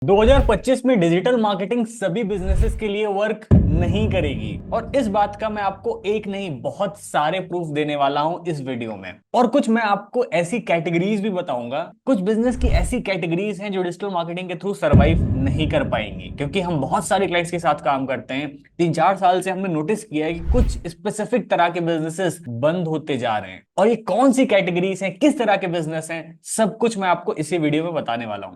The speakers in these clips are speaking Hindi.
2025 में डिजिटल मार्केटिंग सभी बिजनेसेस के लिए वर्क नहीं करेगी और इस बात का मैं आपको एक नहीं बहुत सारे प्रूफ देने वाला हूं इस वीडियो में। और कुछ मैं आपको ऐसी कैटेगरीज भी बताऊंगा, कुछ बिजनेस की ऐसी कैटेगरीज हैं जो डिजिटल मार्केटिंग के थ्रू सरवाइव नहीं कर पाएंगी, क्योंकि हम बहुत सारे क्लाइंट्स के साथ काम करते हैं। 3-4 साल से हमने नोटिस किया है कि कुछ स्पेसिफिक तरह के बिजनेसेस बंद होते जा रहे हैं, और ये कौन सी कैटेगरीज हैं, किस तरह के बिजनेस हैं, सब कुछ मैं आपको इसी वीडियो में बताने वाला हूं।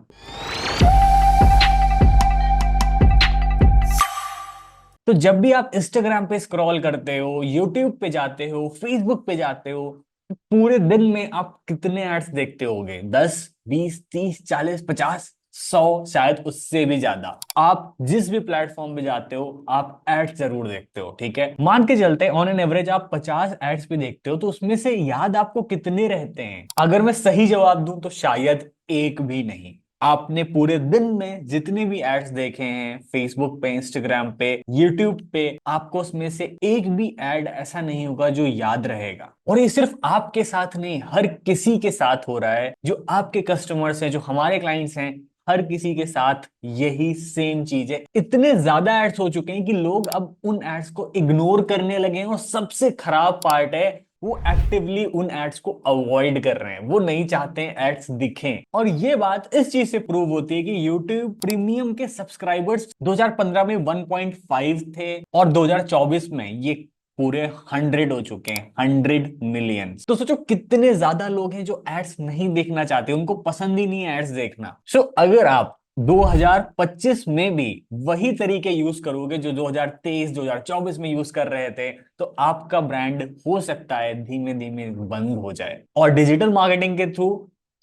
तो जब भी आप इंस्टाग्राम पे स्क्रॉल करते हो, यूट्यूब पे जाते हो, फेसबुक पे जाते हो, तो पूरे दिन में आप कितने एड्स देखते होगे? 10, 20, 30, 40, 50, 100, शायद उससे भी ज्यादा। आप जिस भी प्लेटफॉर्म पे जाते हो आप एड्स जरूर देखते हो, ठीक है। मान के चलते ऑन एन एवरेज आप 50 एड्स पे देखते हो, तो उसमें से याद आपको कितने रहते हैं? अगर मैं सही जवाब दूं तो शायद एक भी नहीं। आपने पूरे दिन में जितने भी एड्स देखे हैं फेसबुक पे, इंस्टाग्राम पे, यूट्यूब पे, आपको उसमें से एक भी एड ऐसा नहीं होगा जो याद रहेगा। और ये सिर्फ आपके साथ नहीं, हर किसी के साथ हो रहा है। जो आपके कस्टमर्स हैं, जो हमारे क्लाइंट्स हैं, हर किसी के साथ यही सेम चीज है। इतने ज्यादा एड्स हो चुके हैं कि लोग अब उन एड्स को इग्नोर करने लगे हैं, और सबसे खराब पार्ट है वो एक्टिवली उन एड्स को अवॉइड कर रहे हैं। वो नहीं चाहते हैं एड्स दिखें। और ये बात इस चीज से प्रूव होती है कि YouTube प्रीमियम के सब्सक्राइबर्स 2015 में 1.5 थे, और 2024 में ये पूरे 100 हो चुके हैं, 100 मिलियन। तो सोचो कितने ज्यादा लोग हैं जो एड्स नहीं देखना चाहते, उनको पसंद ही नहीं है एड्स देखना। सो अगर आप 2025 में भी वही तरीके यूज करोगे जो 2023 2024 में यूज कर रहे थे, तो आपका ब्रांड हो सकता है धीमे धीमे बंद हो जाए, और डिजिटल मार्केटिंग के थ्रू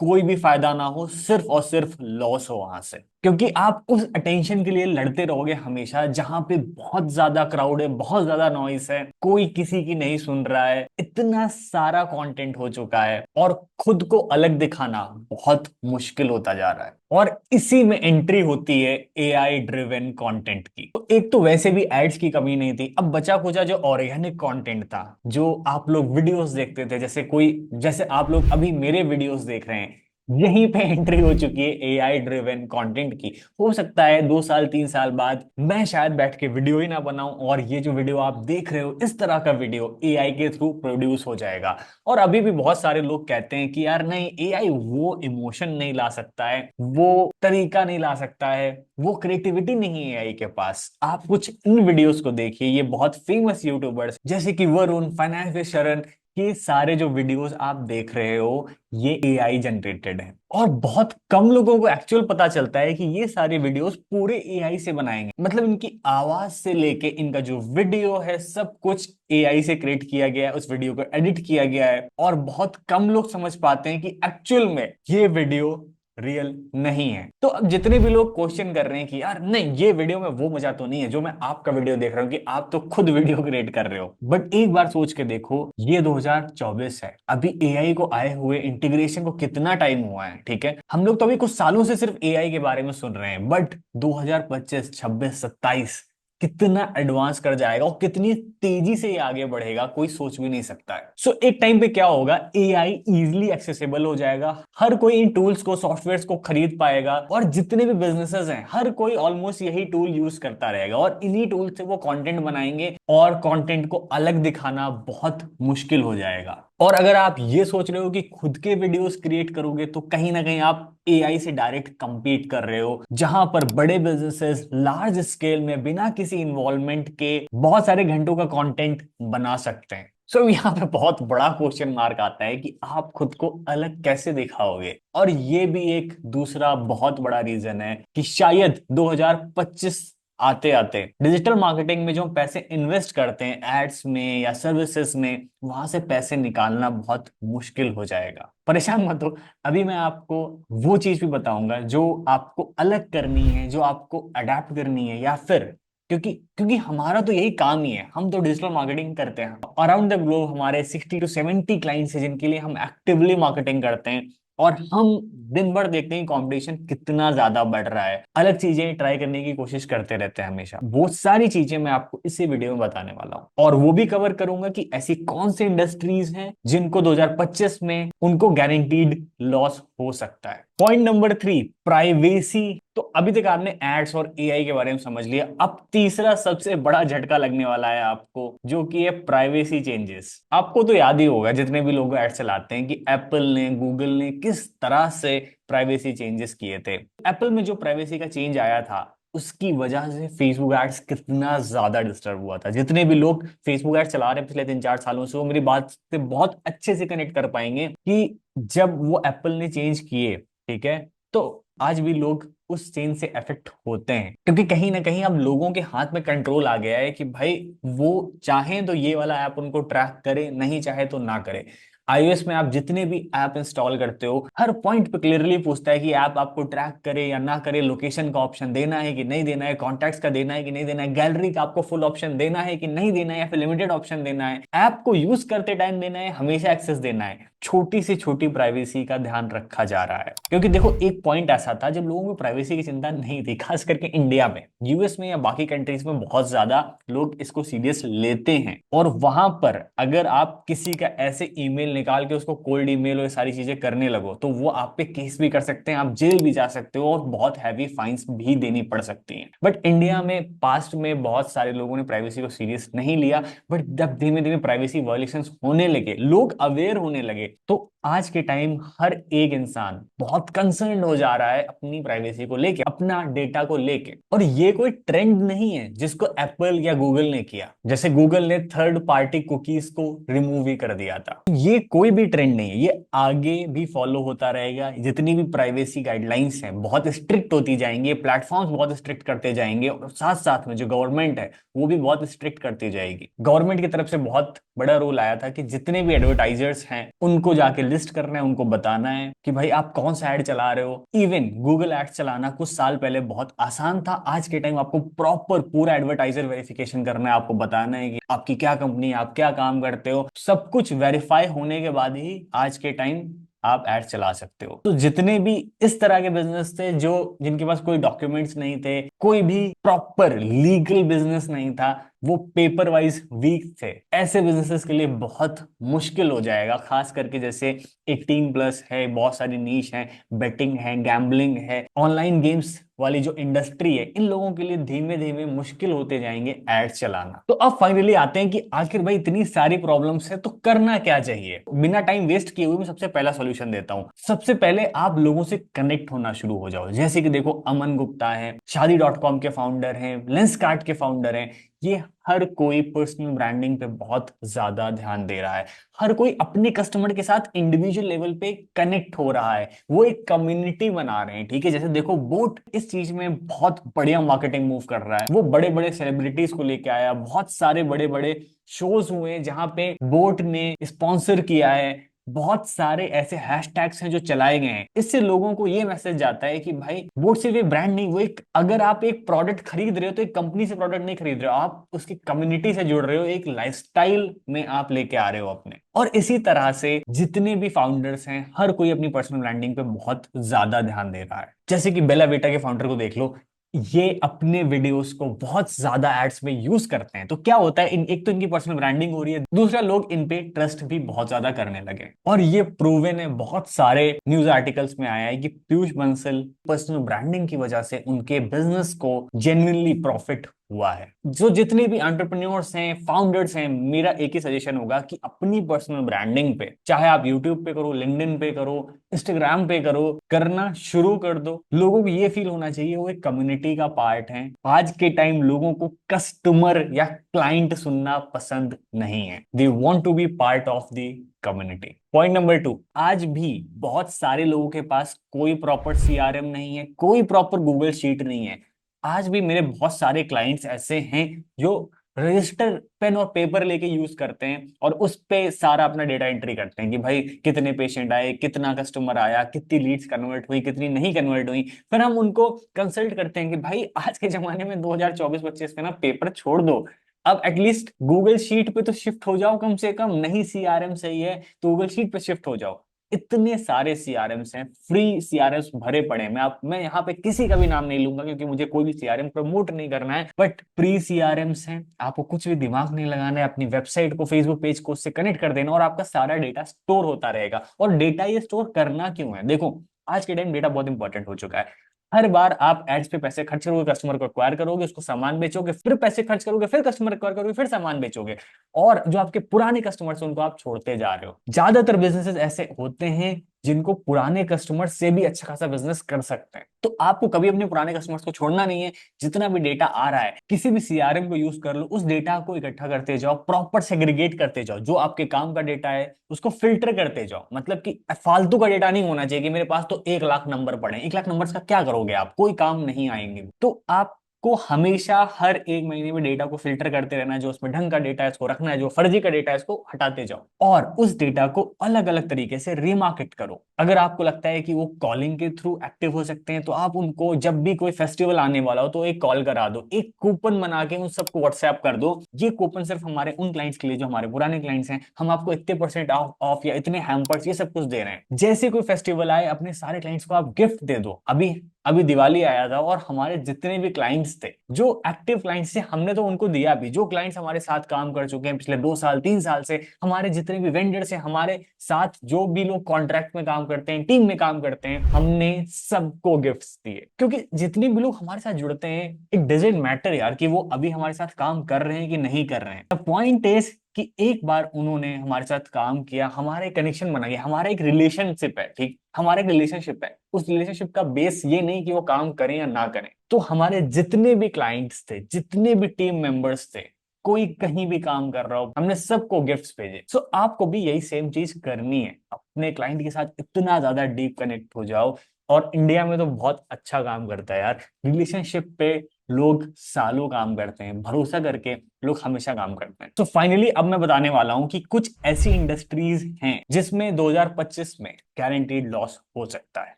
कोई भी फायदा ना हो, सिर्फ और सिर्फ लॉस हो वहां से। क्योंकि आप उस अटेंशन के लिए लड़ते रहोगे हमेशा जहां पे बहुत ज्यादा क्राउड है, बहुत ज्यादा नॉइस है, कोई किसी की नहीं सुन रहा है, इतना सारा कंटेंट हो चुका है, और खुद को अलग दिखाना बहुत मुश्किल होता जा रहा है। और इसी में एंट्री होती है एआई ड्रिवन कंटेंट की। तो एक तो वैसे भी एड्स की कमी नहीं थी, अब बचा कुचा जो ऑर्गेनिक कंटेंट था, जो आप लोग वीडियोस देखते थे, जैसे आप लोग अभी मेरे वीडियोस देख रहे हैं, यहीं पे एंट्री हो चुकी है एआई ड्रिवन कंटेंट की। हो सकता है 2 साल 3 साल बाद मैं शायद बैठ के वीडियो ही ना बनाऊं, और ये जो वीडियो आप देख रहे हो इस तरह का वीडियो एआई के थ्रू प्रोड्यूस हो जाएगा। और अभी भी बहुत सारे लोग कहते हैं कि यार नहीं, एआई वो इमोशन नहीं ला सकता है, वो तरीका नहीं ला सकता है, वो क्रिएटिविटी नहीं है एआई के पास। आप कुछ इन वीडियोस को देखिए, ये बहुत फेमस यूट्यूबर्स जैसे कि वरुण, फाइनेंस विद शरण, ये सारे जो वीडियोस आप देख रहे हो ये एआई जनरेटेड है। और बहुत कम लोगों को एक्चुअल पता चलता है कि ये सारे वीडियोस पूरे एआई से बनाएंगे, मतलब इनकी आवाज से लेके इनका जो वीडियो है सब कुछ एआई से क्रिएट किया गया है, उस वीडियो को एडिट किया गया है। और बहुत कम लोग समझ पाते हैं कि एक्चुअल में ये वीडियो रियल नहीं है। तो अब जितने भी लोग क्वेश्चन कर रहे हैं कि यार नहीं, ये वीडियो में वो मजा तो नहीं है जो मैं आपका वीडियो देख रहा हूँ, कि आप तो खुद वीडियो क्रिएट कर रहे हो, बट एक बार सोच के देखो, ये 2024 है, अभी एआई को आए हुए इंटीग्रेशन को कितना टाइम हुआ है? ठीक है, हम लोग तो अभी कुछ सालों से सिर्फ एआई के बारे में सुन रहे हैं, बट 2025 26 27 कितना एडवांस कर जाएगा और कितनी तेजी से ये आगे बढ़ेगा, कोई सोच भी नहीं सकता है। सो एक टाइम पे क्या होगा, एआई इजीली एक्सेसिबल हो जाएगा, हर कोई इन टूल्स को, सॉफ्टवेयर्स को खरीद पाएगा, और जितने भी बिजनेसेस हैं हर कोई ऑलमोस्ट यही टूल यूज करता रहेगा, और इन्हीं टूल से वो कंटेंट बनाएंगे, और कंटेंट को अलग दिखाना बहुत मुश्किल हो जाएगा। और अगर आप ये सोच रहे हो कि खुद के वीडियोस क्रिएट करोगे, तो कहीं ना कहीं आप एआई से डायरेक्ट compete कर रहे हो, जहां पर बड़े बिजनेसेस लार्ज स्केल में बिना किसी इन्वॉल्वमेंट के बहुत सारे घंटों का कंटेंट बना सकते हैं। सो यहाँ पे बहुत बड़ा क्वेश्चन मार्क आता है कि आप खुद को अलग कैसे दिखाओगे। और ये भी एक दूसरा बहुत बड़ा रीजन है कि शायद 2025 आते आते डिजिटल मार्केटिंग में जो हम पैसे इन्वेस्ट करते हैं एड्स में या सर्विसेज में, वहां से पैसे निकालना बहुत मुश्किल हो जाएगा। परेशान मत हो, अभी मैं आपको वो चीज भी बताऊंगा जो आपको अलग करनी है, जो आपको अडेप्ट करनी है, या फिर क्योंकि क्योंकि हमारा तो यही काम ही है, हम तो डिजिटल मार्केटिंग करते हैं। अराउंड द ग्लोब हमारे 60 to 70 क्लाइंट्स हैं जिनके लिए हम एक्टिवली मार्केटिंग करते हैं, और हम दिन भर देखते हैं कंपटीशन कितना ज्यादा बढ़ रहा है, अलग चीजें ट्राई करने की कोशिश करते रहते हैं हमेशा। वो सारी चीजें मैं आपको इसी वीडियो में बताने वाला हूँ, और वो भी कवर करूंगा कि ऐसी कौन सी इंडस्ट्रीज हैं जिनको 2025 में उनको गारंटीड लॉस हो सकता है। Point number 3, privacy. तो अभी तक आपने एड्स और एआई के बारे में समझ लिया, अब तीसरा सबसे बड़ा झटका लगने वाला है आपको, जो कि है प्राइवेसी चेंजेस। आपको तो याद ही होगा जितने भी लोग एड चलाते हैं कि एप्पल ने, गूगल ने किस तरह से प्राइवेसी चेंजेस किए थे। एप्पल में जो प्राइवेसी का चेंज आया था उसकी वजह से फेसबुक एड्स कितना ज्यादा डिस्टर्ब हुआ था। जितने भी लोग फेसबुक एड्स चला रहे हैं पिछले 3-4 सालों से, वो मेरी बात से बहुत अच्छे से कनेक्ट कर पाएंगे कि जब वो एप्पल ने चेंज किए, ठीक है, तो आज भी लोग उस चेंज से अफेक्ट होते हैं, क्योंकि कहीं ना कहीं अब लोगों के हाथ में कंट्रोल आ गया है कि भाई वो चाहें तो ये वाला ऐप उनको ट्रैक करे, नहीं चाहे तो ना करे। iOS में आप जितने भी ऐप इंस्टॉल करते हो, हर पॉइंट पे क्लियरली पूछता है कि ऐप आपको ट्रैक करे या ना करे, लोकेशन का ऑप्शन देना है कि नहीं देना है, कॉन्टैक्ट्स का देना है कि नहीं देना है, गैलरी का आपको फुल ऑप्शन देना है कि नहीं देना है, या फिर लिमिटेड ऑप्शन देना है, ऐप को यूज करते टाइम देना है, हमेशा एक्सेस देना है। छोटी से छोटी प्राइवेसी का ध्यान रखा जा रहा है, क्योंकि देखो एक पॉइंट ऐसा था जब लोगों को प्राइवेसी की चिंता नहीं थी, खास करके इंडिया में। यूएस में या बाकी कंट्रीज में बहुत ज्यादा लोग इसको सीरियस लेते हैं, और वहां पर अगर आप किसी का ऐसे ईमेल निकाल के उसको कोल्ड ईमेल और सारी चीजें करने लगो तो वो आप पे केस भी कर सकते हैं, आप जेल भी जा सकते हो, और बहुत हैवी फाइन्स भी देनी पड़ सकती हैं। बट इंडिया में पास्ट में बहुत सारे लोगों ने प्राइवेसी को सीरियस नहीं लिया, बट जब धीमे धीमे प्राइवेसी वायलेशंस होने लगे, लोग अवेयर होने लगे, तो आज के टाइम हर एक इंसान बहुत कंसर्न हो जा रहा है अपनी प्राइवेसी को लेके, अपना डेटा को लेके। और ये कोई ट्रेंड नहीं है जिसको एप्पल या गूगल ने किया। जैसे गूगल ने थर्ड पार्टी कुकीज को रिमूव ही कर दिया था, ये कोई भी ट्रेंड नहीं है, ये आगे भी फॉलो होता रहेगा। जितनी भी प्राइवेसी गाइडलाइंस हैं बहुत स्ट्रिक्ट होती जाएंगी, प्लेटफॉर्म्स बहुत स्ट्रिक्ट करते जाएंगे, और साथ साथ में जो गवर्नमेंट है वो भी बहुत स्ट्रिक्ट करती जाएगी। गवर्नमेंट की तरफ से बहुत बड़ा रूल आया था कि जितने भी एडवर्टाइजर्स हैं उनको जाके लिस्ट करना है, उनको बताना है कि भाई आप कौन सा ऐड चला रहे हो। इवन गूगल एड्स चलाना कुछ साल पहले बहुत आसान था, आज के टाइम आपको प्रॉपर पूरा एडवर्टाइजर वेरिफिकेशन करना है, आपको बताना है कि आपकी क्या कंपनी है, आप क्या काम करते हो, सब कुछ वेरीफाई होने के बाद ही आज के टाइम आप एड चला सकते हो। तो जितने भी इस तरह के बिजनेस थे जो जिनके पास कोई डॉक्यूमेंट्स नहीं थे, कोई भी प्रॉपर लीगल बिजनेस नहीं था, वो पेपर वाइज वीक थे, ऐसे बिजनेसेस के लिए बहुत मुश्किल हो जाएगा। खास करके जैसे 18+ है, बहुत सारी नीश है, बेटिंग है, गैम्बलिंग है, ऑनलाइन गेम्स वाली जो इंडस्ट्री है, इन लोगों के लिए धीमे धीमे मुश्किल होते जाएंगे एड्स चलाना। तो अब फाइनली आते हैं कि आखिर भाई इतनी सारी प्रॉब्लम्स है तो करना क्या चाहिए। बिना टाइम वेस्ट किए हुए मैं सबसे पहला सॉल्यूशन देता हूं। सबसे पहले आप लोगों से कनेक्ट होना शुरू हो जाओ। जैसे कि देखो अमन गुप्ता है, शादी.com के फाउंडर हैं, लेंसकार्ट के फाउंडर हैं, ये हर कोई पर्सनल ब्रांडिंग पे बहुत ज्यादा ध्यान दे रहा है। हर कोई अपने कस्टमर के साथ इंडिविजुअल लेवल पे कनेक्ट हो रहा है, वो एक कम्युनिटी बना रहे हैं, ठीक है। जैसे देखो बोट इस चीज में बहुत बढ़िया मार्केटिंग मूव कर रहा है, वो बड़े बड़े सेलिब्रिटीज को लेके आया, बहुत सारे बड़े बड़े शोज हुए जहां पे बोट ने स्पॉन्सर किया है, बहुत सारे ऐसे हैशटैग्स हैं जो चलाए गए हैं। इससे लोगों को ये मैसेज जाता है कि भाई वो सिर्फ एक ब्रांड नहीं, वो एक, अगर आप एक प्रोडक्ट खरीद रहे हो तो एक कंपनी से प्रोडक्ट नहीं खरीद रहे हो, आप उसकी कम्युनिटी से जुड़ रहे हो, एक लाइफस्टाइल में आप लेके आ रहे हो अपने। और इसी तरह से जितने भी फाउंडर्स हैं हर कोई अपनी पर्सनल ब्रांडिंग पे बहुत ज्यादा ध्यान दे रहा है। जैसे कि बेला बेटा के फाउंडर को देख लो, ये अपने वीडियोस को बहुत ज्यादा एड्स में यूज करते हैं। तो क्या होता है, एक तो इनकी पर्सनल ब्रांडिंग हो रही है, दूसरा लोग इन पे ट्रस्ट भी बहुत ज्यादा करने लगे। और ये प्रूवन है, बहुत सारे न्यूज आर्टिकल्स में आया है कि पीयूष बंसल पर्सनल ब्रांडिंग की वजह से उनके बिजनेस को जेन्युइनली प्रॉफिट हुआ है। जो जितने भी एंटरप्रेन्योर्स हैं, फाउंडर्स हैं, मेरा एक ही सजेशन होगा कि अपनी पर्सनल ब्रांडिंग पे, चाहे आप यूट्यूब पे करो, लिंक्डइन पे करो, इंस्टाग्राम पे करो, करना शुरू कर दो। लोगों को ये फील होना चाहिए वो एक कम्युनिटी का पार्ट है। आज के टाइम लोगों को कस्टमर या क्लाइंट सुनना पसंद नहीं है, they want to be part of the community. Point number 2, आज भी बहुत सारे लोगों के पास कोई प्रॉपर सीआरएम नहीं है, कोई प्रॉपर गूगल शीट नहीं है। आज भी मेरे बहुत सारे क्लाइंट्स ऐसे हैं जो रजिस्टर पेन और पेपर लेके यूज करते हैं और उस पे सारा अपना डेटा एंट्री करते हैं कि भाई कितने पेशेंट आए, कितना कस्टमर आया, कितनी लीड्स कन्वर्ट हुई, कितनी नहीं कन्वर्ट हुई। फिर हम उनको कंसल्ट करते हैं कि भाई आज के जमाने में 2024-25 में ना पेपर छोड़ दो, अब एटलीस्ट गूगल शीट पे तो शिफ्ट हो जाओ, कम से कम नहीं सीआरएम सही है तो गूगल शीट पे शिफ्ट हो जाओ। इतने सारे सीआरएम्स हैं, फ्री सीआरएम्स भरे पड़े हैं। मैं यहाँ पे किसी का भी नाम नहीं लूंगा क्योंकि मुझे कोई भी सीआरएम प्रमोट नहीं करना है, बट फ्री सीआरएम्स हैं, आपको कुछ भी दिमाग नहीं लगाना है, अपनी वेबसाइट को, फेसबुक पेज को उससे कनेक्ट कर देना और आपका सारा डेटा स्टोर होता रहेगा। और डेटा ये स्टोर करना क्यों है, देखो आज के टाइम डेटा बहुत इंपॉर्टेंट हो चुका है। हर बार आप एड्स पे पैसे खर्च करोगे, कस्टमर को एक्वायर करोगे, उसको सामान बेचोगे, फिर पैसे खर्च करोगे, फिर कस्टमर एक्वायर करोगे, फिर सामान बेचोगे, और जो आपके पुराने कस्टमर्स हैं उनको आप छोड़ते जा रहे हो। ज्यादातर बिजनेसेस ऐसे होते हैं जिनको पुराने कस्टमर से भी अच्छा खासा बिजनेस कर सकते हैं। तो आपको कभी अपने पुराने कस्टमर्स को छोड़ना नहीं है। जितना भी डेटा आ रहा है, किसी भी सीआरएम को यूज कर लो, उस डेटा को इकट्ठा करते जाओ, प्रॉपर सेग्रीगेट करते जाओ। जो आपके काम का डेटा है उसको फिल्टर करते जाओ। मतलब कि फालतू का डेटा नहीं होना चाहिए कि मेरे पास तो 1 लाख नंबर पड़े, 1 लाख नंबर का क्या करोगे आप, कोई काम नहीं आएंगे। तो आप को हमेशा हर एक महीने में डेटा को फिल्टर करते रहना है। जो उसमें ढंग का डेटा है उसको रखना है, जो फर्जी का डेटा है उसको हटाते जाओ, और उस डेटा को अलग अलग तरीके से रीमार्केट करो। अगर आपको लगता है कि वो कॉलिंग के थ्रू एक्टिव हो सकते हैं, तो आप उनको जब भी कोई फेस्टिवल आने वाला हो तो एक कॉल करा दो, एक कूपन बना के उन सबको व्हाट्सएप कर दो। ये कूपन सिर्फ हमारे उन क्लाइंट्स के लिए जो हमारे पुराने क्लाइंट्स हैं, हम आपको इतने परसेंट ऑफ या इतने हैम्पर्स ये सब कुछ दे रहे हैं। जैसे कोई फेस्टिवल आए, अपने सारे क्लाइंट्स को आप गिफ्ट दे दो। अभी अभी दिवाली आया था, और हमारे जितने भी क्लाइंट्स थे, जो एक्टिव क्लाइंट्स थे, हमने तो उनको दिया भी। जो क्लाइंट्स हमारे साथ काम कर चुके हैं पिछले 2 साल 3 साल से, हमारे जितने भी वेंडर्स हैं, हमारे साथ जो भी लोग कॉन्ट्रैक्ट में काम करते हैं, टीम में काम करते हैं, हमने सबको गिफ्ट्स दिए। क्योंकि जितने भी लोग हमारे साथ जुड़ते हैं, इट डजंट मैटर यार कि वो अभी हमारे साथ काम कर रहे हैं कि नहीं कर रहे हैं। द पॉइंट इज कि एक बार उन्होंने हमारे साथ काम किया, हमारे कनेक्शन बना गया, हमारा एक रिलेशनशिप है, ठीक, हमारा एक रिलेशनशिप है। उस रिलेशनशिप का बेस ये नहीं कि वो काम करें या ना करें। तो हमारे जितने भी क्लाइंट्स थे, जितने भी टीम मेंबर्स थे, कोई कहीं भी काम कर रहा हो, हमने सबको गिफ्ट्स भेजे। सो आपको भी यही सेम चीज करनी है। अपने क्लाइंट के साथ इतना ज्यादा डीप कनेक्ट हो जाओ। और इंडिया में तो बहुत अच्छा काम करता है यार रिलेशनशिप पे। लोग सालों काम करते हैं, भरोसा करके लोग हमेशा काम करते हैं। तो फाइनली अब मैं बताने वाला हूं कि कुछ ऐसी इंडस्ट्रीज हैं जिसमें 2025 में गारंटीड लॉस हो सकता है।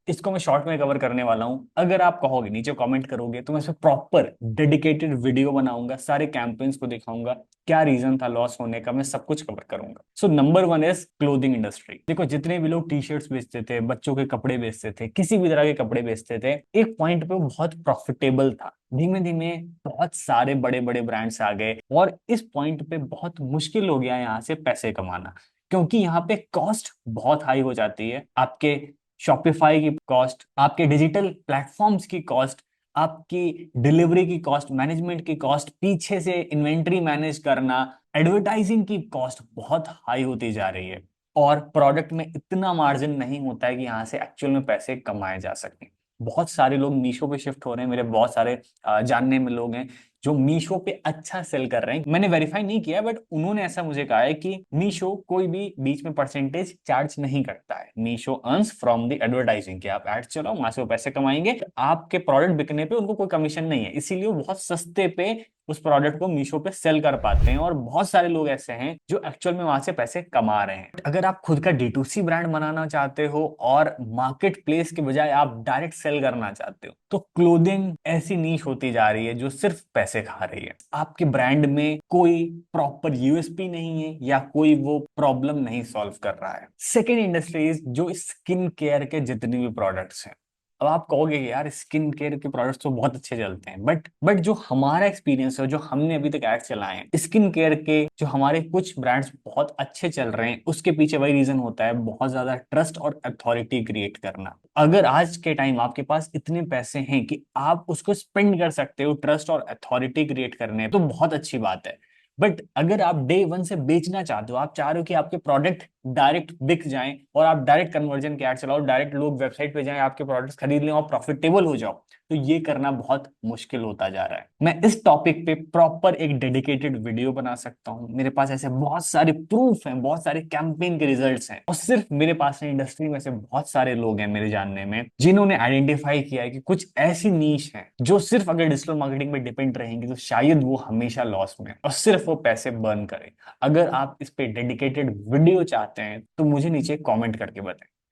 इसको मैं शॉर्ट में कवर करने वाला हूं। अगर आप कहोगे, नीचे कमेंट करोगे, तो मैं इसमें प्रॉपर डेडिकेटेड वीडियो बनाऊंगा, सारे कैंपेन्स को दिखाऊंगा, क्या रीजन था लॉस होने का, मैं सब कुछ कवर करूंगा। So number 1 is clothing industry. देखो, जितने भी लोग टी शर्ट्स बेचते थे, बच्चों के कपड़े बेचते थे, किसी भी तरह के कपड़े बेचते थे, एक पॉइंट पे वो बहुत प्रॉफिटेबल था। धीमे धीमे बहुत सारे बड़े बड़े ब्रांड्स आ गए, और इस पॉइंट पे बहुत मुश्किल हो गया यहाँ से पैसे कमाना। क्योंकि यहाँ पे कॉस्ट बहुत हाई हो जाती है। आपके शॉपिफाई की कॉस्ट, आपके डिजिटल प्लेटफॉर्म्स की कॉस्ट, आपकी डिलीवरी की कॉस्ट, मैनेजमेंट की कॉस्ट, पीछे से इन्वेंट्री मैनेज करना, एडवर्टाइजिंग की कॉस्ट बहुत हाई होती जा रही है। और प्रोडक्ट में इतना मार्जिन नहीं होता है कि यहाँ से एक्चुअल में पैसे कमाए जा सकें। बहुत सारे लोग मीशो पे शिफ्ट हो रहे हैं। मेरे बहुत सारे जानने में लोग हैं जो मीशो पे अच्छा सेल कर रहे हैं। मैंने वेरीफाई नहीं किया, बट उन्होंने ऐसा मुझे कहा है कि मीशो कोई भी बीच में परसेंटेज चार्ज नहीं करता है। Meesho earns from the advertising, कि आप एड चलाओ, वहां से वो पैसे कमाएंगे। आपके प्रोडक्ट बिकने पे उनको कोई कमीशन नहीं है, इसीलिए वो बहुत सस्ते पे उस प्रोडक्ट को मीशो पे सेल कर पाते हैं। और बहुत सारे लोग ऐसे हैं जो एक्चुअल में वहां से पैसे कमा रहे हैं। अगर आप खुद का D2C ब्रांड बनाना चाहते हो और मार्केट प्लेस के बजाय आप डायरेक्ट सेल करना चाहते हो, तो क्लोथिंग ऐसी नीश होती जा रही है जो सिर्फ पैसे खा रही है। आपके ब्रांड में कोई प्रॉपर यूएसपी नहीं है, या कोई वो प्रॉब्लम नहीं सॉल्व कर रहा है। सेकेंड इंडस्ट्रीज जो स्किन केयर के जितने भी प्रोडक्ट्स हैं। अब आप कहोगे कि यार स्किन केयर के प्रोडक्ट्स तो बहुत अच्छे चलते हैं, बट जो हमारा एक्सपीरियंस है, जो हमने अभी तक एड चलाए हैं स्किन केयर के, जो हमारे कुछ ब्रांड्स बहुत अच्छे चल रहे हैं, उसके पीछे वही रीजन होता है, बहुत ज्यादा ट्रस्ट और अथॉरिटी क्रिएट करना। अगर आज के टाइम आपके पास इतने पैसे हैं कि आप उसको स्पेंड कर सकते हो ट्रस्ट और अथॉरिटी क्रिएट करने, तो बहुत अच्छी बात है। बट अगर आप डे 1 से बेचना चाहते हो, आप चाह रहे हो कि आपके प्रोडक्ट डायरेक्ट बिक जाएं, और आप डायरेक्ट कन्वर्जन के ऐड चलाओ, डायरेक्ट लोग वेबसाइट पे जाएं, आपके प्रोडक्ट्स खरीद लें और प्रॉफिटेबल हो जाओ, तो ये करना बहुत मुश्किल होता जा रहा है। मैं इस टॉपिक पे प्रॉपर एक डेडिकेटेड वीडियो बना सकता हूँ। मेरे पास ऐसे बहुत सारे प्रूफ हैं, बहुत सारे कैंपेन के रिजल्ट्स हैं, और सिर्फ मेरे पास इंडस्ट्री में से बहुत सारे लोग हैं मेरे जानने में जिन्होंने आइडेंटिफाई किया है कि कुछ ऐसी नीश है जो सिर्फ अगर डिजिटल मार्केटिंग पे डिपेंड रहेंगी तो शायद वो हमेशा लॉस में, और सिर्फ वो पैसे बर्न करें। अगर आप इस पे डेडिकेटेड वीडियो चाहते हैं तो मुझे नीचे कमेंट करके बताएं।